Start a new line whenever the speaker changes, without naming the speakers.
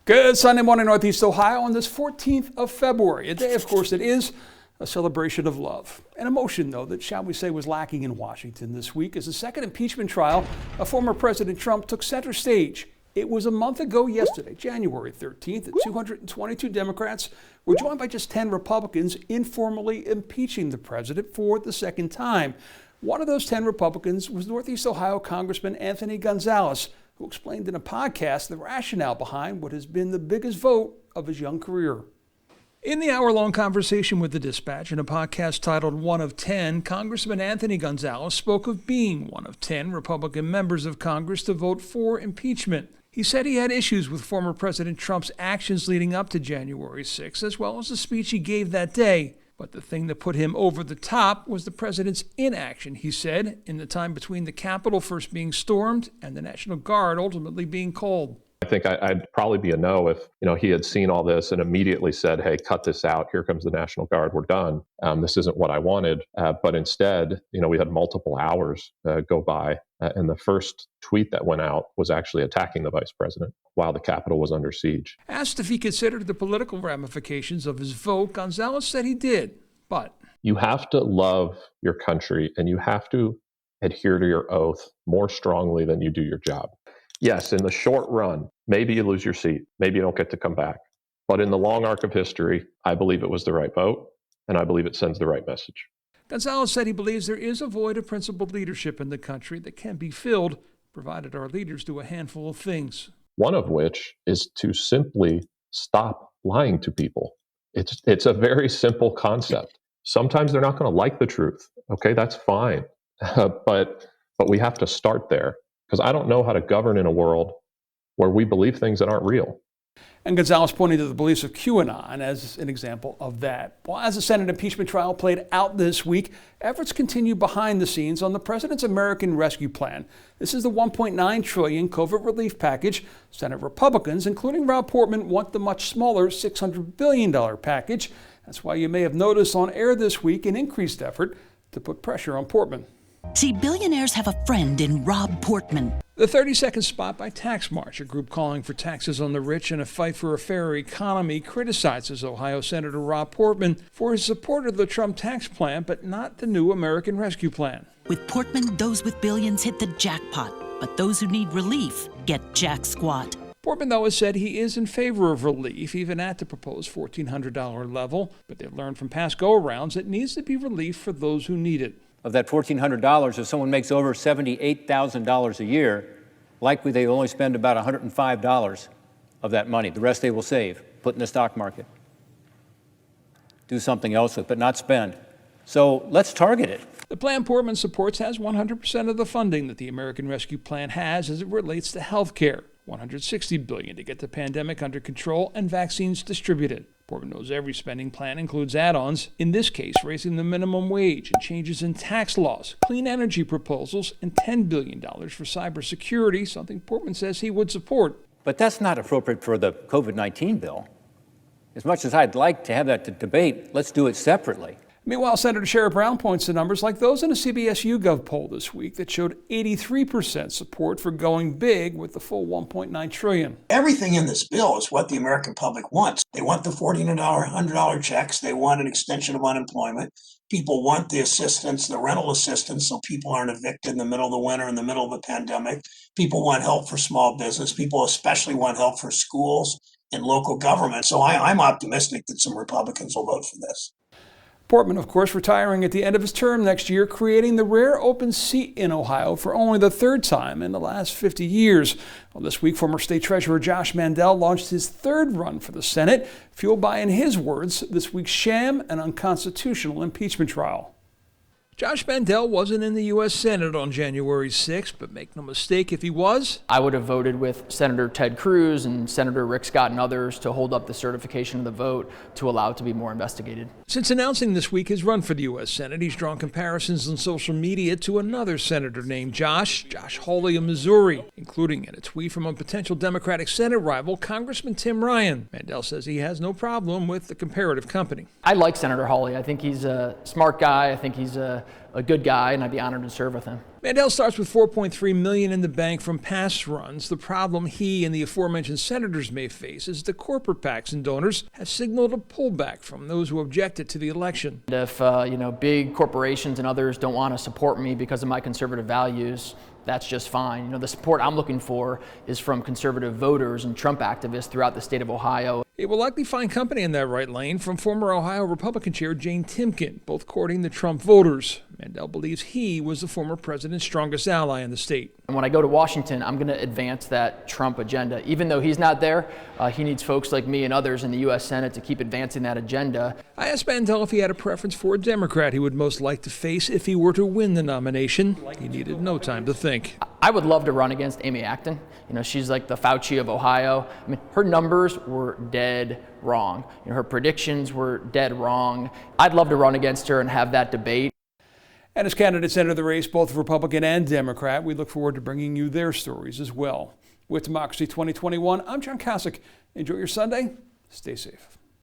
Good Sunday morning, Northeast Ohio, on this 14th of February. A day, of course, that is a celebration of love. An emotion, though, that, shall we say, was lacking in Washington this week as the second impeachment trial of former President Trump took center stage. It was a month ago yesterday, January 13th, that 222 Democrats were joined by just 10 Republicans informally impeaching the president for the second time. One of those 10 Republicans was Northeast Ohio Congressman Anthony Gonzalez, who explained in a podcast the rationale behind what has been the biggest vote of his young career. In the hour-long conversation with the Dispatch in a podcast titled One of 10, Congressman Anthony Gonzalez spoke of being one of 10 Republican members of Congress to vote for impeachment. He said he had issues with former President Trump's actions leading up to January 6th, as well as the speech he gave that day. But the thing that put him over the top was the president's inaction, he said, in the time between the Capitol first being stormed and the National Guard ultimately being called.
I think I'd probably be a no if, he had seen all this and immediately said, hey, cut this out. Here comes the National Guard. We're done. This isn't what I wanted. But instead, we had multiple hours go by. And the first tweet that went out was actually attacking the vice president while the Capitol was under siege.
Asked if he considered the political ramifications of his vote, Gonzalez said he did. But
you have to love your country and you have to adhere to your oath more strongly than you do your job. Yes, in the short run, maybe you lose your seat. Maybe you don't get to come back. But in the long arc of history, I believe it was the right vote, and I believe it sends the right message.
Gonzalez said he believes there is a void of principled leadership in the country that can be filled, provided our leaders do a handful of things.
One of which is to simply stop lying to people. It's a very simple concept. Sometimes they're not going to like the truth. Okay, that's fine. But we have to start there. Because I don't know how to govern in a world where we believe things that aren't real.
And Gonzalez pointing to the beliefs of QAnon as an example of that. Well, as the Senate impeachment trial played out this week, efforts continue behind the scenes on the president's American Rescue Plan. This is the $1.9 trillion COVID relief package. Senate Republicans, including Rob Portman, want the much smaller $600 billion package. That's why you may have noticed on air this week an increased effort to put pressure on Portman.
See, billionaires have a friend in Rob Portman.
The 30-second spot by Tax March, a group calling for taxes on the rich and a fight for a fairer economy, criticizes Ohio Senator Rob Portman for his support of the Trump tax plan, but not the new American Rescue Plan.
With Portman, those with billions hit the jackpot, but those who need relief get jack squat.
Portman, though, has said he is in favor of relief, even at the proposed $1,400 level, but they've learned from past go-arounds it needs to be relief for those who need it.
Of that $1,400, if someone makes over $78,000 a year, likely they only spend about $105 of that money. The rest they will save, put in the stock market, do something else with, but not spend. So let's target it.
The plan Portman supports has 100% of the funding that the American Rescue Plan has as it relates to health care. $160 billion to get the pandemic under control and vaccines distributed. Portman knows every spending plan includes add-ons, in this case raising the minimum wage and changes in tax laws, clean energy proposals, and $10 billion for cybersecurity, something Portman says he would support.
But that's not appropriate for the COVID-19 bill. As much as I'd like to have that debate, let's do it separately.
Meanwhile, Senator Sherrod Brown points to numbers like those in a CBS YouGov poll this week that showed 83% support for going big with the full $1.9 trillion.
Everything in this bill is what the American public wants. They want the $1,400 checks. They want an extension of unemployment. People want the assistance, the rental assistance, so people aren't evicted in the middle of the winter, in the middle of a pandemic. People want help for small business. People especially want help for schools and local government. So I'm optimistic that some Republicans will vote for this.
Portman, of course, retiring at the end of his term next year, creating the rare open seat in Ohio for only the third time in the last 50 years. Well, this week, former State Treasurer Josh Mandel launched his third run for the Senate, fueled by, in his words, this week's sham and unconstitutional impeachment trial. Josh Mandel wasn't in the U.S. Senate on January 6th, but make no mistake, if he was,
I would have voted with Senator Ted Cruz and Senator Rick Scott and others to hold up the certification of the vote to allow it to be more investigated.
Since announcing this week his run for the U.S. Senate, he's drawn comparisons on social media to another senator named Josh Hawley of Missouri, including in a tweet from a potential Democratic Senate rival, Congressman Tim Ryan. Mandel says he has no problem with the comparative company.
I like Senator Hawley. I think he's a smart guy. I think he's a good guy, and I'd be honored to serve with him.
Mandel starts with $4.3 million in the bank from past runs. The problem he and the aforementioned senators may face is the corporate PACs and donors have signaled a pullback from those who objected to the election.
If big corporations and others don't want to support me because of my conservative values, that's just fine. The support I'm looking for is from conservative voters and Trump activists throughout the state of Ohio.
It will likely find company in that right lane from former Ohio Republican Chair Jane Timken, both courting the Trump voters. Mandel believes he was the former president's strongest ally in the state.
And when I go to Washington, I'm going to advance that Trump agenda. Even though he's not there, he needs folks like me and others in the U.S. Senate to keep advancing that agenda.
I asked Mandel if he had a preference for a Democrat he would most like to face if he were to win the nomination. He needed no time to think.
I would love to run against Amy Acton. She's like the Fauci of Ohio. Her numbers were dead wrong. Her predictions were dead wrong. I'd love to run against her and have that debate.
And as candidates enter the race, both Republican and Democrat, we look forward to bringing you their stories as well. With Democracy 2021, I'm John Kosich. Enjoy your Sunday. Stay safe.